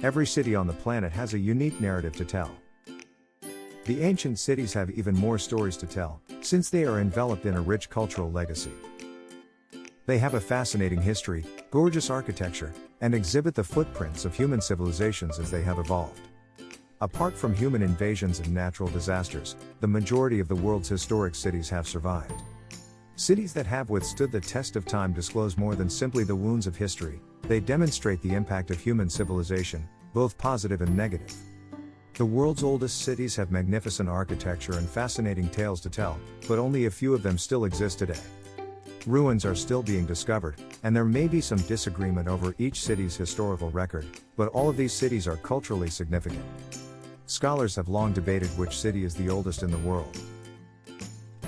Every city on the planet has a unique narrative to tell. The ancient cities have even more stories to tell, since they are enveloped in a rich cultural legacy. They have a fascinating history, gorgeous architecture, and exhibit the footprints of human civilizations as they have evolved. Apart from human invasions and natural disasters, the majority of the world's historic cities have survived. Cities that have withstood the test of time disclose more than simply the wounds of history, they demonstrate the impact of human civilization, both positive and negative. The world's oldest cities have magnificent architecture and fascinating tales to tell, but only a few of them still exist today. Ruins are still being discovered, and there may be some disagreement over each city's historical record, but all of these cities are culturally significant. Scholars have long debated which city is the oldest in the world.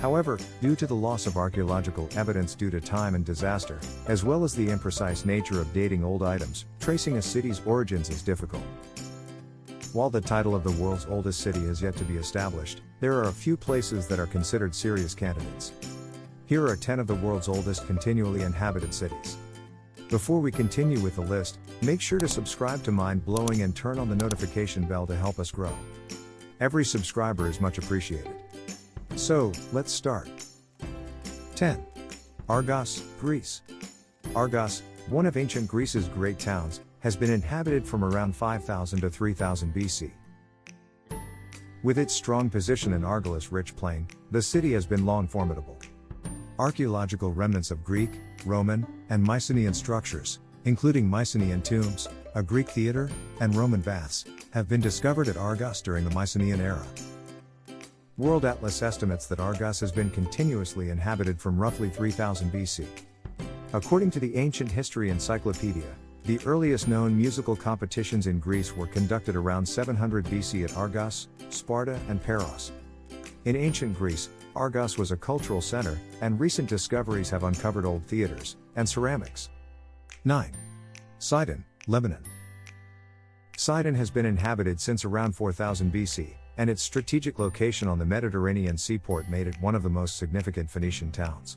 However, due to the loss of archaeological evidence due to time and disaster, as well as the imprecise nature of dating old items, tracing a city's origins is difficult. While the title of the world's oldest city is yet to be established, there are a few places that are considered serious candidates. Here are 10 of the world's oldest continually inhabited cities. Before we continue with the list, make sure to subscribe to Mind Blowing and turn on the notification bell to help us grow. Every subscriber is much appreciated. So, let's start. 10. Argos, Greece. Argos, one of ancient Greece's great towns, has been inhabited from around 5000 to 3000 BC. With its strong position in Argos-rich plain, the city has been long formidable. Archaeological remnants of Greek, Roman, and Mycenaean structures, including Mycenaean tombs, a Greek theater, and Roman baths, have been discovered at Argos during the Mycenaean era. World Atlas estimates that Argos has been continuously inhabited from roughly 3000 BC. According to the Ancient History Encyclopedia, the earliest known musical competitions in Greece were conducted around 700 BC at Argos, Sparta, and Paros. In ancient Greece, Argos was a cultural center, and recent discoveries have uncovered old theaters and ceramics. 9. Sidon, Lebanon. Sidon has been inhabited since around 4000 BC, and its strategic location on the Mediterranean seaport made it one of the most significant Phoenician towns.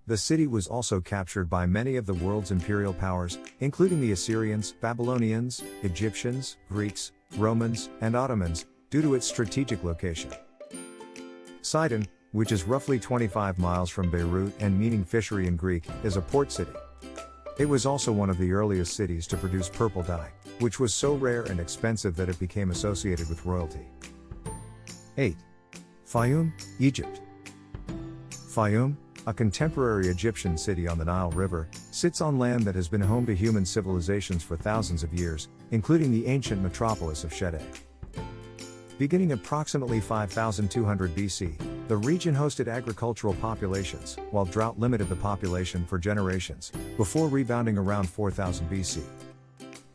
The city was also captured by many of the world's imperial powers, including the Assyrians, Babylonians, Egyptians, Greeks, Romans, and Ottomans, due to its strategic location. Sidon, which is roughly 25 miles from Beirut and meaning fishery in Greek, is a port city. It was also one of the earliest cities to produce purple dye, which was so rare and expensive that it became associated with royalty. 8. Faiyum, Egypt. Faiyum, a contemporary Egyptian city on the Nile River, sits on land that has been home to human civilizations for thousands of years, including the ancient metropolis of Shedeh. Beginning approximately 5200 BC, the region hosted agricultural populations, while drought limited the population for generations, before rebounding around 4000 BC.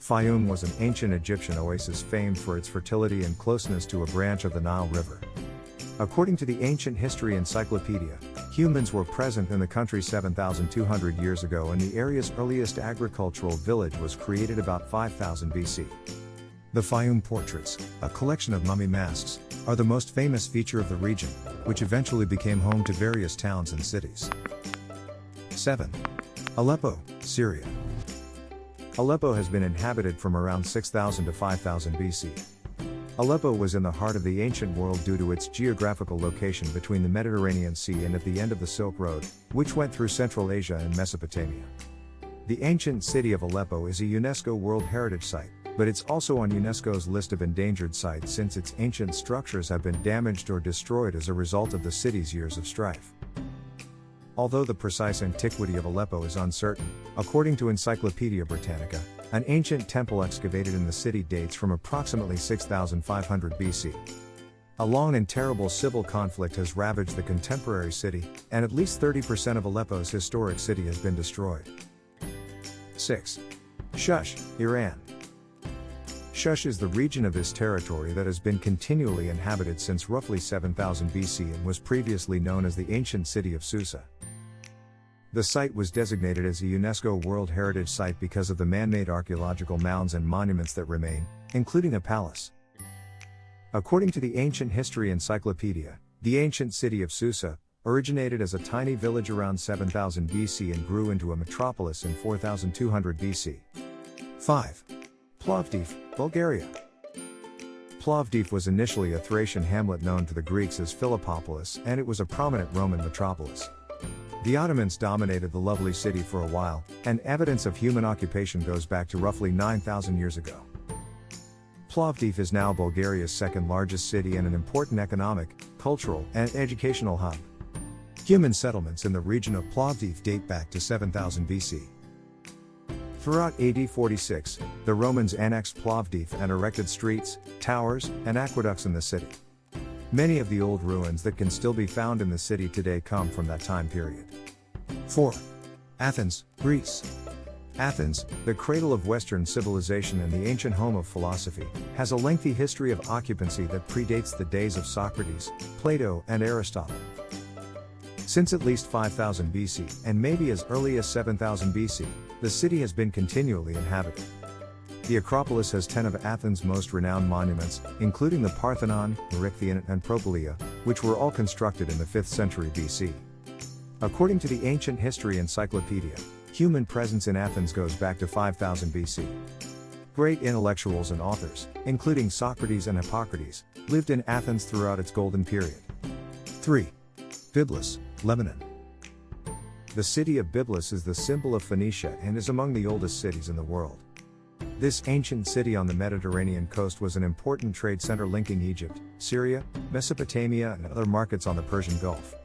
Faiyum was an ancient Egyptian oasis famed for its fertility and closeness to a branch of the Nile River. According to the Ancient History Encyclopedia, humans were present in the country 7,200 years ago, and the area's earliest agricultural village was created about 5000 BC. The Faiyum portraits, a collection of mummy masks, are the most famous feature of the region, which eventually became home to various towns and cities. 7. Aleppo, Syria. Aleppo has been inhabited from around 6000 to 5000 BC. Aleppo was in the heart of the ancient world due to its geographical location between the Mediterranean Sea and at the end of the Silk Road, which went through Central Asia and Mesopotamia. The ancient city of Aleppo is a UNESCO World Heritage Site, but it's also on UNESCO's list of endangered sites since its ancient structures have been damaged or destroyed as a result of the city's years of strife. Although the precise antiquity of Aleppo is uncertain, according to Encyclopaedia Britannica, an ancient temple excavated in the city dates from approximately 6500 BC. A long and terrible civil conflict has ravaged the contemporary city, and at least 30% of Aleppo's historic city has been destroyed. 6. Shush, Iran. Shush is the region of this territory that has been continually inhabited since roughly 7000 BC and was previously known as the ancient city of Susa. The site was designated as a UNESCO World Heritage Site because of the man-made archaeological mounds and monuments that remain, including a palace. According to the Ancient History Encyclopedia, the ancient city of Susa originated as a tiny village around 7000 BC and grew into a metropolis in 4200 BC. 5. Plovdiv, Bulgaria. Plovdiv was initially a Thracian hamlet known to the Greeks as Philippopolis, and it was a prominent Roman metropolis. The Ottomans dominated the lovely city for a while, and evidence of human occupation goes back to roughly 9,000 years ago. Plovdiv is now Bulgaria's second largest city and an important economic, cultural, and educational hub. Human settlements in the region of Plovdiv date back to 7000 BC. Throughout AD 46, the Romans annexed Plovdiv and erected streets, towers, and aqueducts in the city. Many of the old ruins that can still be found in the city today come from that time period. 4. Athens, Greece. Athens, the cradle of Western civilization and the ancient home of philosophy, has a lengthy history of occupancy that predates the days of Socrates, Plato, and Aristotle. Since at least 5000 BC, and maybe as early as 7000 BC, the city has been continually inhabited. The Acropolis has 10 of Athens' most renowned monuments, including the Parthenon, Erechtheion, and Propylaea, which were all constructed in the 5th century BC. According to the Ancient History Encyclopedia, human presence in Athens goes back to 5000 BC. Great intellectuals and authors, including Socrates and Hippocrates, lived in Athens throughout its golden period. 3. Byblos, Lebanon. The city of Byblos is the symbol of Phoenicia and is among the oldest cities in the world. This ancient city on the Mediterranean coast was an important trade center linking Egypt, Syria, Mesopotamia, and other markets on the Persian Gulf.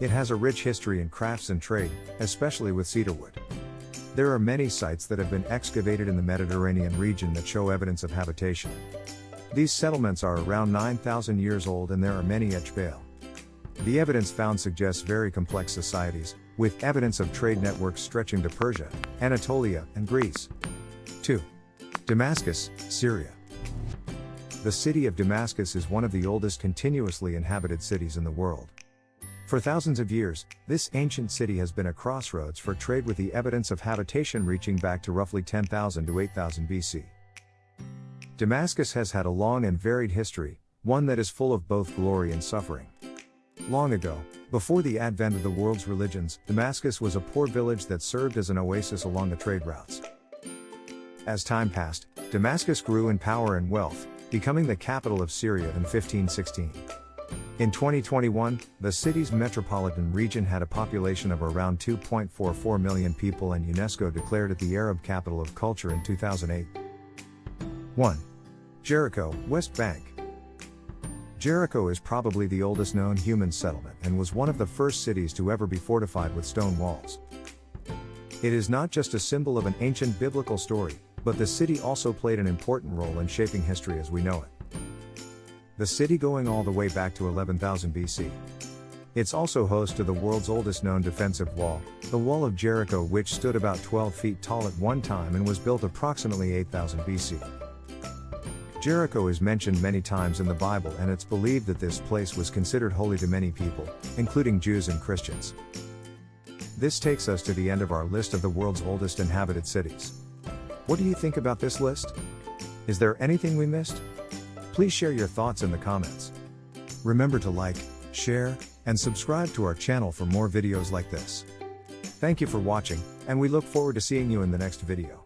It has a rich history in crafts and trade, especially with cedarwood. There are many sites that have been excavated in the Mediterranean region that show evidence of habitation. These settlements are around 9,000 years old and there are many etched bale. The evidence found suggests very complex societies, with evidence of trade networks stretching to Persia, Anatolia, and Greece. 2. Damascus, Syria. The city of Damascus is one of the oldest continuously inhabited cities in the world. For thousands of years, this ancient city has been a crossroads for trade, with the evidence of habitation reaching back to roughly 10,000 to 8,000 BC. Damascus has had a long and varied history, one that is full of both glory and suffering. Long ago, before the advent of the world's religions, Damascus was a poor village that served as an oasis along the trade routes. As time passed, Damascus grew in power and wealth, becoming the capital of Syria in 1516. In 2021, the city's metropolitan region had a population of around 2.44 million people, and UNESCO declared it the Arab capital of culture in 2008. 1. Jericho, West Bank. Jericho is probably the oldest known human settlement and was one of the first cities to ever be fortified with stone walls. It is not just a symbol of an ancient biblical story, but the city also played an important role in shaping history as we know it. The city going all the way back to 11,000 BC. It's also host to the world's oldest known defensive wall, the Wall of Jericho, which stood about 12 feet tall at one time and was built approximately 8,000 BC. Jericho is mentioned many times in the Bible, and it's believed that this place was considered holy to many people, including Jews and Christians. This takes us to the end of our list of the world's oldest inhabited cities. What do you think about this list? Is there anything we missed? Please share your thoughts in the comments. Remember to like, share, and subscribe to our channel for more videos like this. Thank you for watching, and we look forward to seeing you in the next video.